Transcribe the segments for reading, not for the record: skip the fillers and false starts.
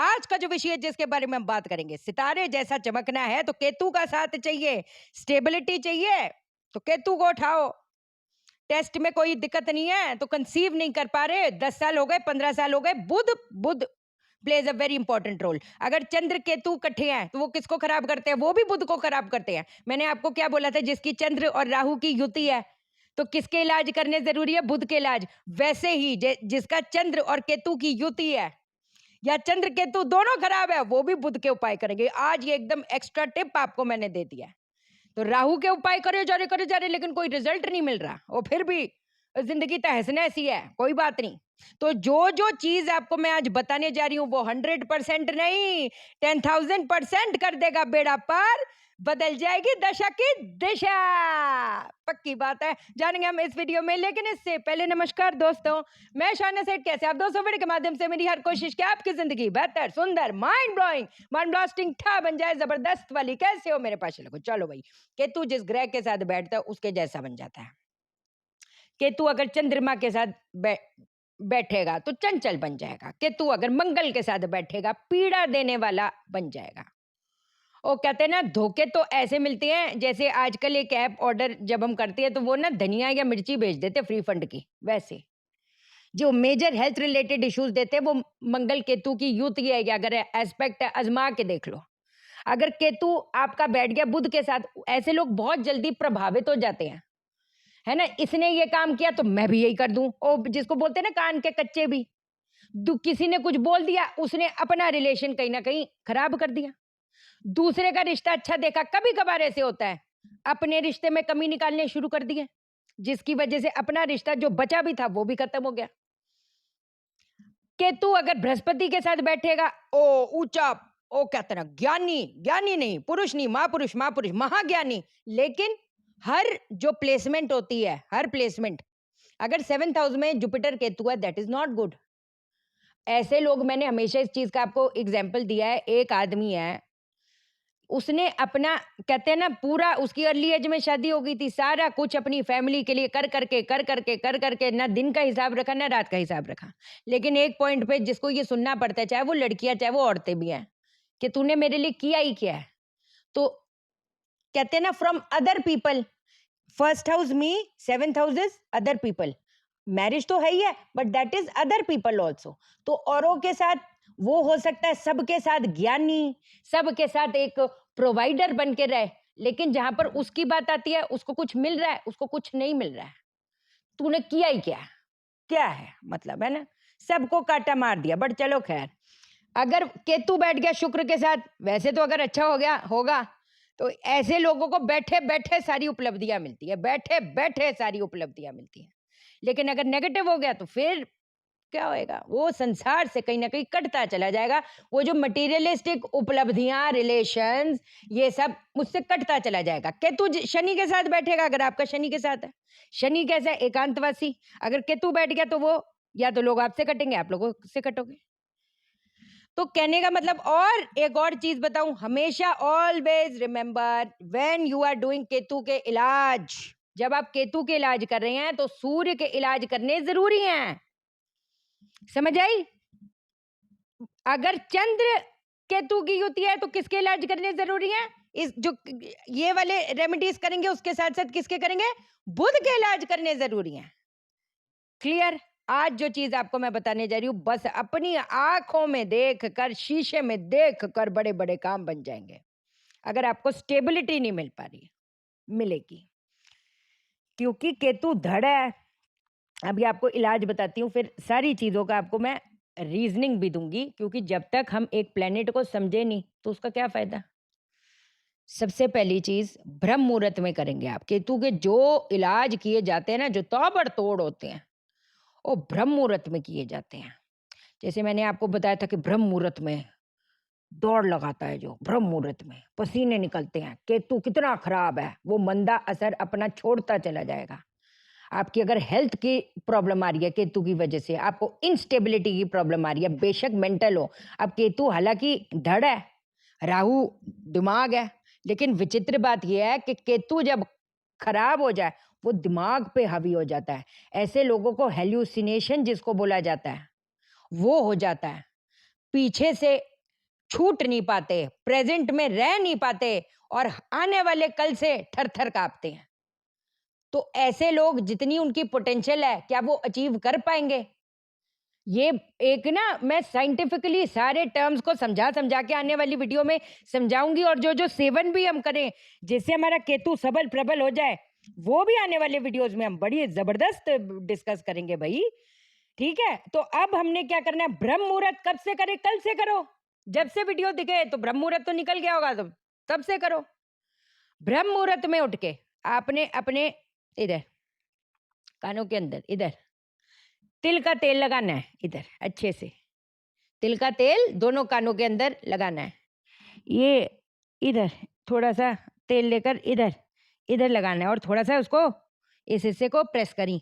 आज का जो विषय है जिसके बारे में हम बात करेंगे, सितारे जैसा चमकना है तो केतु का साथ चाहिए, स्टेबिलिटी चाहिए तो केतु को उठाओ। टेस्ट में कोई दिक्कत नहीं है तो कंसीव नहीं कर पा रहे, 10 साल हो गए, 15 साल हो गए, Budh Budh plays a very important role. अगर चंद्र केतु इकट्ठे हैं तो वो किसको खराब करते हैं? वो भी बुध को खराब करते हैं। मैंने आपको क्या बोला था, जिसकी चंद्र और राहु की युति है तो किसके इलाज करने जरूरी है? बुध के इलाज। वैसे ही जिसका चंद्र और केतु की युति है या चंद्र केतु दोनों खराब है, वो भी बुध के उपाय करेंगे। आज ये एकदम एक्स्ट्रा टिप आपको मैंने दे दिया है। तो राहु के उपाय करे जा रहे लेकिन कोई रिजल्ट नहीं मिल रहा, और फिर भी जिंदगी तहस नहस ही है, कोई बात नहीं। तो जो जो चीज आपको मैं आज बताने जा रही हूं वो 100% नहीं, 10,000% कर देगा बेड़ा पार, बदल जाएगी दशा की दिशा। पक्की बात है, जानेंगे हम इस वीडियो में। लेकिन इससे पहले नमस्कार दोस्तों, मैं शाना सेठ। कैसे आप दोस्तों? वीडियो के माध्यम से मेरी हर कोशिश कि आपकी जिंदगी बेहतर, सुंदर, माइंड ब्लोइंग, माइंड ब्लास्टिंग ठा बन जाए, जबरदस्त वाली। कैसे हो मेरे पास? लगो चलो भाई। केतु जिस ग्रह के साथ बैठता है उसके जैसा बन जाता है। केतु अगर चंद्रमा के साथ बैठेगा तो चंचल बन जाएगा। केतु अगर मंगल के साथ बैठेगा पीड़ा देने वाला बन जाएगा। वो कहते हैं ना, धोखे तो ऐसे मिलते हैं जैसे आजकल एक ऐप ऑर्डर जब हम करते हैं तो वो ना धनिया या मिर्ची भेज देते फ्री फंड की। वैसे जो मेजर हेल्थ रिलेटेड इश्यूज देते हैं वो मंगल केतु की यूथ ये है कि अगर एस्पेक्ट है, आजमा के देख लो। अगर केतु आपका बैठ गया बुध के साथ, ऐसे लोग बहुत जल्दी प्रभावित हो जाते हैं, है ना। इसने ये काम किया तो मैं भी यही कर दूं, और जिसको बोलते हैं ना कान के कच्चे भी। किसी ने कुछ बोल दिया, उसने अपना रिलेशन कहीं ना कहीं खराब कर दिया। दूसरे का रिश्ता अच्छा देखा, कभी कभार ऐसे होता है, अपने रिश्ते में कमी निकालने शुरू कर दिए, जिसकी वजह से अपना रिश्ता जो बचा भी था वो भी खत्म हो गया। केतु अगर बृहस्पति के साथ बैठेगा, ओ ऊंचा, ओ कहते ना ज्ञानी, ज्ञानी नहीं, पुरुष नहीं, महापुरुष, महापुरुष, महाज्ञानी। लेकिन हर जो प्लेसमेंट होती है, हर प्लेसमेंट अगर 7th हाउस में जुपिटर केतु है, दैट इज नॉट गुड। ऐसे लोग, मैंने हमेशा इस चीज का आपको एग्जाम्पल दिया है। एक आदमी है, उसने अपना, कहते हैं ना, पूरा, उसकी अर्ली एज में शादी हो गई थी, सारा कुछ अपनी फैमिली के लिए कर करके ना दिन का हिसाब रखा ना रात का हिसाब रखा। लेकिन एक पॉइंट पे जिसको ये सुनना पड़ता है, चाहे वो लड़कियां चाहे वो औरतें भी हैं, कि तूने मेरे लिए किया ही क्या है। तो कहते हैं ना, from other people, first house me, 7th house is other people. Marriage तो है ही है, but that is other people also. तो औरों के साथ वो हो सकता है, सबके साथ ज्ञानी, सबके साथ एक प्रोवाइडर बन के रहे, लेकिन जहां पर उसकी बात आती है, उसको कुछ मिल रहा है, उसको कुछ नहीं मिल रहा है। तूने किया ही क्या? क्या है मतलब, है ना। सबको काटा मार दिया। बट चलो खैर, अगर केतु बैठ गया शुक्र के साथ, वैसे तो अगर अच्छा हो गया होगा तो ऐसे लोगों को बैठे बैठे सारी उपलब्धियां मिलती है, बैठे बैठे सारी उपलब्धियां मिलती है। लेकिन अगर नेगेटिव हो गया तो फिर क्या होएगा? वो संसार से कहीं ना कहीं कटता चला जाएगा। वो जो मटेरियलिस्टिक उपलब्धियां, रिलेशंस, ये सब मुझसे कटता चला जाएगा। केतु शनि के साथ बैठेगा, अगर आपका शनि के साथ है, शनि कैसा है? एकांतवासी। अगर केतु बैठ गया तो वो, या तो लोग आपसे कटेंगे, आप लोगों से कटोगे। तो कहने का मतलब, और एक और चीज बताऊं, हमेशा always remember when you are doing Ketu के इलाज, जब आप केतु के इलाज कर रहे हैं तो सूर्य के इलाज करने जरूरी हैं। समझ आई? अगर चंद्र केतु की युति है तो किसके इलाज करने जरूरी है? इस जो ये वाले रेमेडीज करेंगे उसके साथ साथ किसके करेंगे? बुध के इलाज करने जरूरी है। क्लियर? आज जो चीज आपको मैं बताने जा रही हूं, बस अपनी आंखों में देख कर, शीशे में देख कर बड़े बड़े काम बन जाएंगे। अगर आपको स्टेबिलिटी नहीं मिल पा रही, मिलेगी, क्योंकि केतु धड़ है। अभी आपको इलाज बताती हूँ, फिर सारी चीजों का आपको मैं रीजनिंग भी दूंगी, क्योंकि जब तक हम एक प्लेनेट को समझे नहीं तो उसका क्या फायदा। सबसे पहली चीज ब्रह्म मुहूर्त में करेंगे आप। केतु के जो इलाज किए जाते हैं ना, जो ताबड़तोड़ होते हैं, वो ब्रह्म मुहूर्त में किए जाते हैं। जैसे मैंने आपको बताया था कि ब्रह्म मुहूर्त में दौड़ लगाता है, जो ब्रह्म मुहूर्त में पसीने निकलते हैं, केतु कितना खराब है, वो मंदा असर अपना छोड़ता चला जाएगा। आपकी अगर हेल्थ की प्रॉब्लम आ रही है केतु की वजह से, आपको इंस्टेबिलिटी की प्रॉब्लम आ रही है, बेशक मेंटल हो। अब केतु हालांकि धड़ है, राहु दिमाग है, लेकिन विचित्र बात यह है कि केतु जब खराब हो जाए वो दिमाग पे हावी हो जाता है। ऐसे लोगों को हेल्यूसिनेशन जिसको बोला जाता है वो हो जाता है। पीछे से छूट नहीं पाते, प्रेजेंट में रह नहीं पाते और आने वाले कल से थर-थर काँपते हैं। तो ऐसे लोग जितनी उनकी पोटेंशियल है, क्या वो अचीव कर पाएँगे? ये एक ना मैं साइंटिफिकली सारे टर्म्स को समझा-समझा के आने वाली वीडियो में समझाऊँगी और जो-जो सेवन भी हम करें, जिससे हमारा केतु सबल-प्रबल हो जाए, वो भी आने वाले वीडियोज़ में हम बड़ी ज़बरदस्त डिस्कस करेंगे भई, ठीक है? तो अब हमने क्या करना है, ब्रह्म मुहूर्त कब से करें? कल से करो। जब से वीडियो दिखे तो ब्रह्म मुहूर्त तो निकल गया होगा, तो तब से करो। ब्रह्म मुहूर्त में उठ के आपने अपने इधर कानों के अंदर इधर तिल का तेल लगाना है, इधर अच्छे से। तिल का तेल दोनों कानों के अंदर लगाना है। ये इधर थोड़ा-सा तेल लेकर इधर, इधर लगाना है और थोड़ा-सा उसको इस हिस्से को प्रेस करी,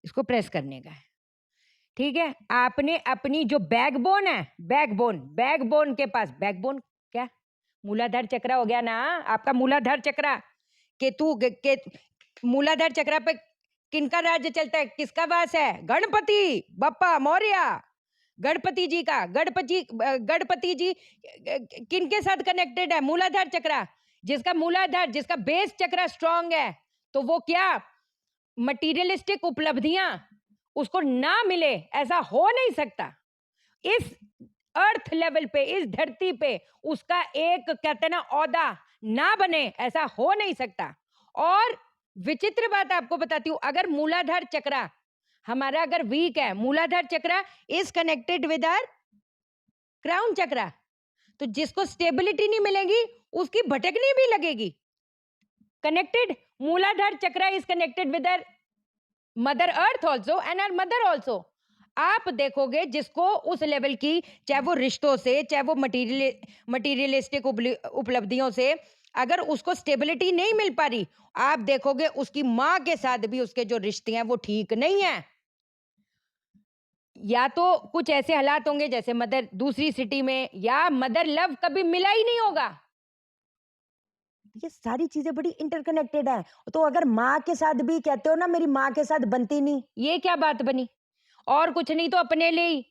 इसको प्रेस करने का है, ठीक है? आपने अपनी जो बैकबोन है, बैकबोन के पास बैकबोन क्या? मूलाधार चक्र हो गया ना, आपका मूलाधार चक्र। केतु ग के मूलाधार चक्र पे किनका राज्य चलता है? किसका वास है? गणपति बप्पा मौर्य। गणपति जी का गणपति जी किनके साथ कनेक्टेड है? मूलाधार चक्र। जिसका मूलाधार, जिसका बेस चक्र स्ट्रांग है, तो वो क्या मटीरियलिस्टिक उपलब्धियां उसको ना मिले, ऐसा हो नहीं सकता। इस अर्थ लेवल पे, इस धरती पे उसका एक कहते हैं ना ओहदा ना बने, ऐसा हो नहीं सकता। और विचित्र बात आपको बताती हूं, अगर मूलाधार चक्र हमारा अगर वीक है, Muladhara chakra is connected with our crown chakra, तो जिसको स्टेबिलिटी नहीं मिलेगी उसकी भटकनी भी लगेगी। Connected, Muladhara chakra is connected with our mother earth also and our mother also. आप देखोगे जिसको उस लेवल की, चाहे वो रिश्तों से, चाहे वो मटीरियलिस्टिक उपलब्धियों से, अगर उसको स्टेबिलिटी नहीं मिल पा रही, आप देखोगे उसकी माँ के साथ भी उसके जो रिश्ते हैं वो ठीक नहीं है। या तो कुछ ऐसे हालात होंगे जैसे मदर दूसरी सिटी में, या मदर लव कभी मिला ही नहीं होगा। ये सारी चीजें बड़ी इंटरकनेक्टेड है। तो अगर माँ के साथ भी कहते हो ना मेरी माँ के साथ बनती नहीं, ये क्या बात बनी? और कुछ नहीं तो अपने लिए ही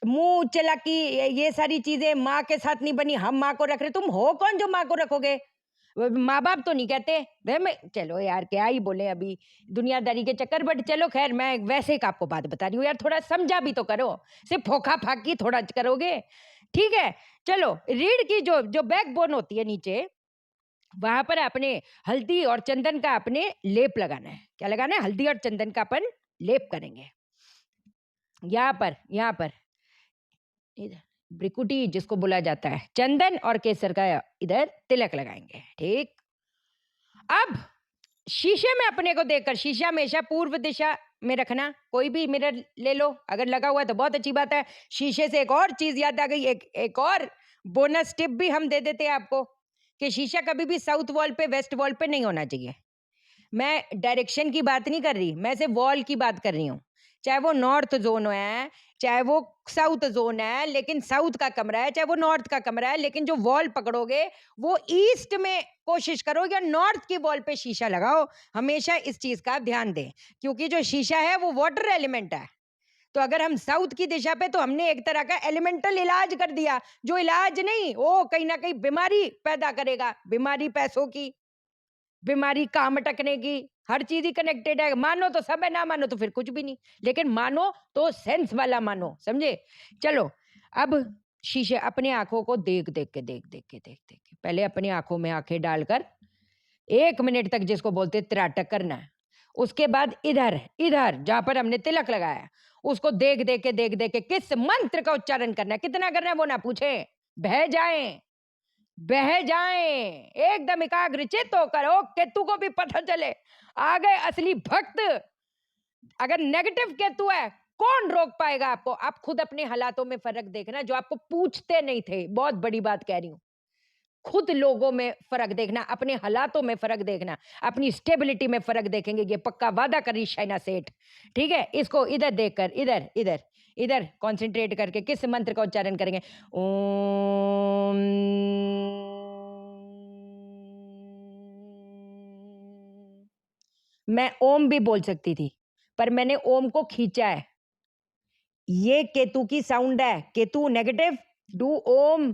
मुंह चालाकी, ये सारी चीजें माँ के साथ नहीं बनी, हम माँ को रख रहे, तुम हो कौन जो माँ को रखोगे? माँ बाप तो नहीं कहते भाई, मैं चलो यार क्या ही बोले अभी दुनियादारी के चक्कर, बट चलो खैर मैं वैसे एक आपको बात बता रही हूँ यार, थोड़ा समझा भी तो करो, सिर्फ फोखा फाकी थोड़ा करोगे, ठीक है? चलो, रीढ़ की जो जो बैकबोन होती है नीचे, वहां पर आपने हल्दी और चंदन का आपने लेप लगाना है। क्या लगाना है? हल्दी और चंदन का अपन लेप करेंगे। यहाँ पर इधर भ्रिकुटी जिसको बोला जाता है, चंदन और केसर का इधर तिलक लगाएंगे, ठीक? अब शीशे में अपने को देखकर, शीशा हमेशा पूर्व दिशा में रखना, कोई भी मिरर ले लो, अगर लगा हुआ है तो बहुत अच्छी बात है। शीशे से एक और चीज याद आ गई, एक और बोनस टिप भी हम दे देते हैं आपको, कि शीशा कभी भी साउथ वॉल पे, वेस्ट वॉल पे नहीं होना चाहिए। मैं डायरेक्शन की बात नहीं कर रही, मैं सिर्फ वॉल की बात कर रही हूँ। चाहे वो नॉर्थ जोन है, चाहे वो साउथ जोन है, लेकिन साउथ का कमरा है, चाहे वो नॉर्थ का कमरा है, लेकिन जो वॉल पकड़ोगे वो ईस्ट में कोशिश करो, या नॉर्थ की वॉल पे शीशा लगाओ। हमेशा इस चीज का ध्यान दें, क्योंकि जो शीशा है वो वाटर एलिमेंट है। तो अगर हम साउथ की दिशा पे, तो हमने एक तरह का एलिमेंटल इलाज कर दिया, जो इलाज नहीं, वो कहीं ना कहीं बीमारी पैदा करेगा। बीमारी पैसों की, बीमारी काम अटकने की, हर चीज ही कनेक्टेड है। मानो तो सब है, ना मानो तो फिर कुछ भी नहीं, लेकिन मानो तो सेंस वाला मानो, समझे? चलो, अब शीशे अपने आंखों को देख देख के पहले अपनी आंखों में आंखें डालकर 1 मिनट तक, जिसको बोलते हैं त्राटक करना है। उसके बाद इधर इधर जहां पर हमने तिलक लगाया है, उसको देख देख के किस मंत्र का उच्चारण करना है, कितना करना है वो ना पूछे, बह जाएं, बह जाएं एकदम एकाग्रचित होकर। ओ केतु को भी पता चले आ गए असली भक्त। अगर नेगेटिव केतु है, कौन रोक पाएगा आपको? आप खुद अपने हालातों में फर्क देखना, जो आपको पूछते नहीं थे, बहुत बड़ी बात कह रही हूं। खुद लोगों में फर्क देखना, अपने हालातों में फर्क देखना, अपनी स्टेबिलिटी में फर्क देखेंगे, ये पक्का वादा करी शाइना सेठ, ठीक है? इसको इधर देखकर, इधर इधर इधर कंसंट्रेट करके किस मंत्र का उच्चारण करेंगे? ओम। मैं ओम भी बोल सकती थी, पर मैंने ओम को खींचा है। ये केतु की साउंड है, Ketu negative, do Om.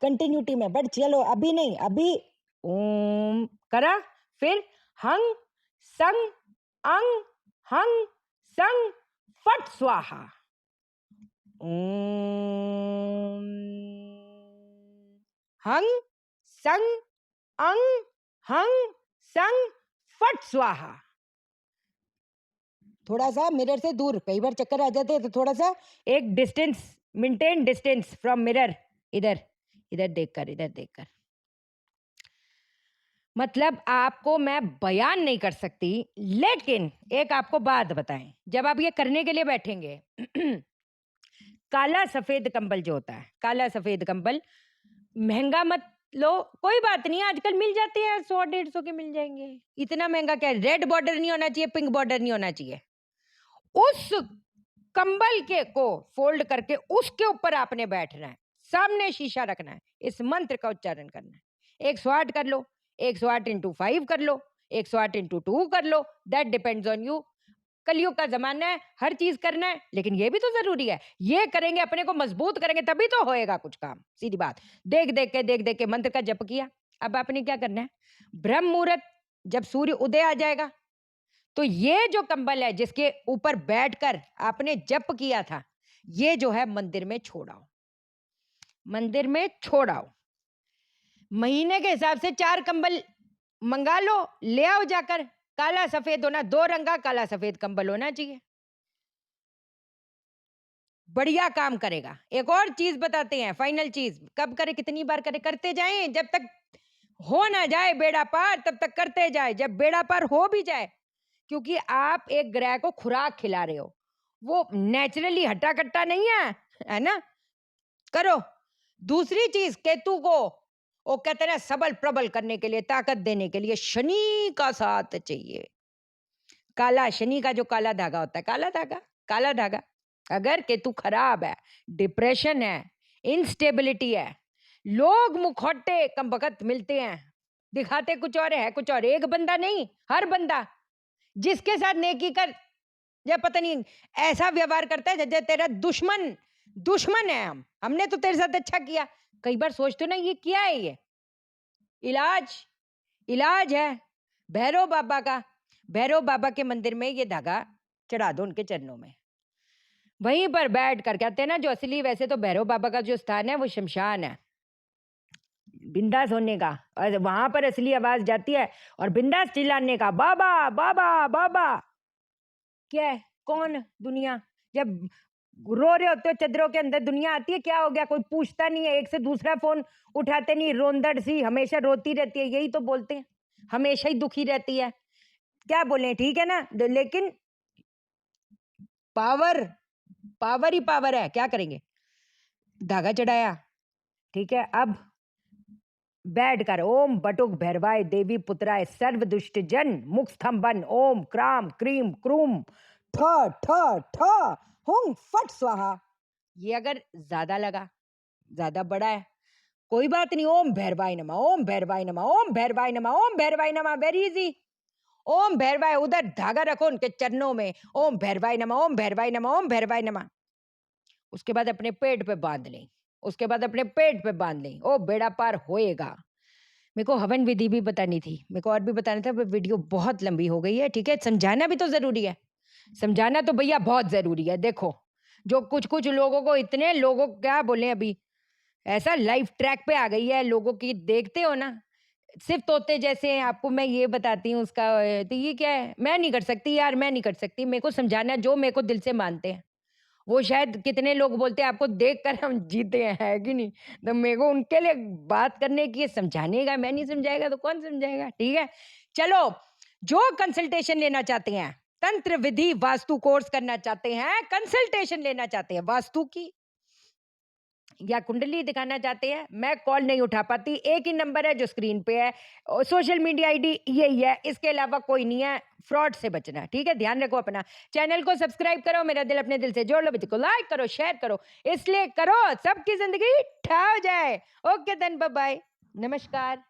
Continuity में, बट चलो अभी नहीं, अभी ओम करा, फिर हंग संग अंग हंग संग फट स्वाहा। ओम हंग संग अंग हंग संग फट स्वाहा। थोड़ा सा मिरर से दूर, कई बार चक्कर आ जाते हैं तो थोड़ा सा एक distance, maintain distance from mirror. इधर इधर देखकर, इधर देखकर। मतलब आपको मैं बयान नहीं कर सकती, लेकिन एक आपको बात बताएं, जब आप ये करने के लिए बैठेंगे काला सफेद कंबल जो होता है, काला सफेद कंबल महंगा मत लो, कोई बात नहीं, आजकल मिल जाते हैं 100-150 के मिल जाएंगे। इतना महंगा क्या है? रेड बॉर्डर नहीं होना चाहिए, पिंक बॉर्डर नहीं होना चाहिए। उस कंबल के को फोल्ड करके उसके ऊपर आपने बैठना है, सामने शीशा रखना है, इस मंत्र का उच्चारण करना है। 108 कर लो, 108 इंटू 5 कर लो, 108 इंटू 2 कर लो, दैट डिपेंड्स ऑन यू। कलयुग का जमाना है, हर चीज करना है, लेकिन ये भी तो जरूरी है। ये करेंगे, अपने को मजबूत करेंगे, तभी तो होएगा कुछ काम। सीधी बात। देख देख के मंत्र का जप किया। अब आपने क्या करना है? ब्रह्म मुहूर्त जब सूर्य उदय आ जाएगा, तो ये जो कंबल है जिसके ऊपर बैठकर आपने जप किया था, ये जो है मंदिर में छोड़ाओ, मंदिर में छोड़ाओ। महीने के हिसाब से 4 कंबल मंगा लो, ले आओ जाकर। काला सफेद होना, 2 रंग का काला सफेद कंबल होना चाहिए, बढ़िया काम करेगा। एक और चीज बताते हैं, फाइनल चीज। कब करे, कितनी बार करे? करते जाएं, जब तक हो ना जाए बेड़ा पार तब तक करते जाए। जब बेड़ा पार हो भी जाए, क्योंकि आप एक ग्रह को खुराक खिला रहे हो, वो नेचुरली हट्टा कट्टा नहीं है ना? करो। दूसरी चीज, केतु को वो कहते हैं सबल प्रबल करने के लिए, ताकत देने के लिए शनि का साथ चाहिए। काला शनि का जो काला धागा होता है, काला धागा, काला धागा। अगर केतु खराब है, डिप्रेशन है, इंस्टेबिलिटी है, लोग मुखौटे कम बखत मिलते हैं, दिखाते कुछ और है कुछ और। एक बंदा नहीं, हर बंदा जिसके साथ नेकी कर, या पता नहीं ऐसा व्यवहार करता है जैसे तेरा दुश्मन दुश्मन है। हमने तो तेरे साथ अच्छा किया। कई बार सोचते हो ना, ये क्या है? ये इलाज, इलाज है भैरव बाबा का। भैरव बाबा के मंदिर में ये धागा चढ़ा दो उनके चरणों में, वहीं पर बैठ कर। कहते हैं ना, जो असली, वैसे तो भैरव बाबा का जो स्थान है वो शमशान है, बिंदास होने का, और वहां पर असली आवाज जाती है और बिंदास चिल्लाने का, बाबा बाबा बाबा। क्या है? कौन? दुनिया। जब रो रहे होते हो चदरों के अंदर, दुनिया आती है, क्या हो गया? कोई पूछता नहीं है, एक से दूसरा फोन उठाते नहीं, रोंदड़ सी हमेशा रोती रहती है, यही तो बोलते हैं, हमेशा ही दुखी रहती है। क्या बोले, ठीक है ना? लेकिन पावर, पावर ही पावर है, क्या करेंगे? धागा चढ़ाया, ठीक है। अब बैठ कर ओम बटुक भैरवाय देवी पुत्राय सर्व दुष्ट जन मुख स्तंभन ओम क्राम क्रीम क्रूम ठ ठ ठ हुंग फट स्वाहा। ये अगर ज्यादा लगा, ज्यादा बड़ा है, कोई बात नहीं। ओम भैरवाय नमः, ओम भैरवाय नमः, ओम भैरवाय नमः, ओम भैरवाय नमः, वेरी इजी। ओम भैरवाय, उधर धागा रखो उनके चरणों में, ओम भैरवाय नमः, ओम भैरवाय नमः, ओम भैरवाय नमः। उसके बाद अपने पेट पे बांध लें, उसके बाद अपने पेट पे बांध लें, ओ बेड़ा पार होएगा। मेरे को हवन विधि भी बतानी थी, मेरे को और भी बताना था, पर वीडियो बहुत लंबी हो गई है, ठीक है। समझाना भी तो जरूरी है, समझाना तो भैया बहुत जरूरी है। देखो, जो कुछ कुछ लोगों को, इतने लोगों को क्या बोले, अभी ऐसा लाइफ ट्रैक पे आ गई है लोगों की, देखते हो ना, सिर्फ तोते जैसे हैं। आपको मैं ये बताती हूँ उसका, तो ये क्या है? मैं नहीं कर सकती यार, मैं नहीं कर सकती। मेरे को समझाना जो मेरे को दिल से मानते हैं, वो शायद कितने लोग बोलते हैं आपको देखकर हम जीते हैं, है कि नहीं? तो मेरे को उनके लिए बात करने की, समझाने का। मैं नहीं समझाएगा तो कौन समझाएगा, ठीक है। चलो, जो कंसल्टेशन लेना चाहते हैं, तंत्र विधि वास्तु कोर्स करना चाहते हैं, कंसल्टेशन लेना चाहते हैं वास्तु की, या कुंडली दिखाना चाहते हैं, मैं कॉल नहीं उठा पाती। एक ही नंबर है जो स्क्रीन पे है, और सोशल मीडिया आईडी यही है, इसके अलावा कोई नहीं है। फ्रॉड से बचना, ठीक है। ध्यान रखो अपना। चैनल को सब्सक्राइब करो, मेरा दिल अपने दिल से जोड़ लो, वीडियो को लाइक करो, शेयर करो, इसलिए करो सबकी जिंदगी ठा हो जाए। ओके देन, बाय बाय, नमस्कार।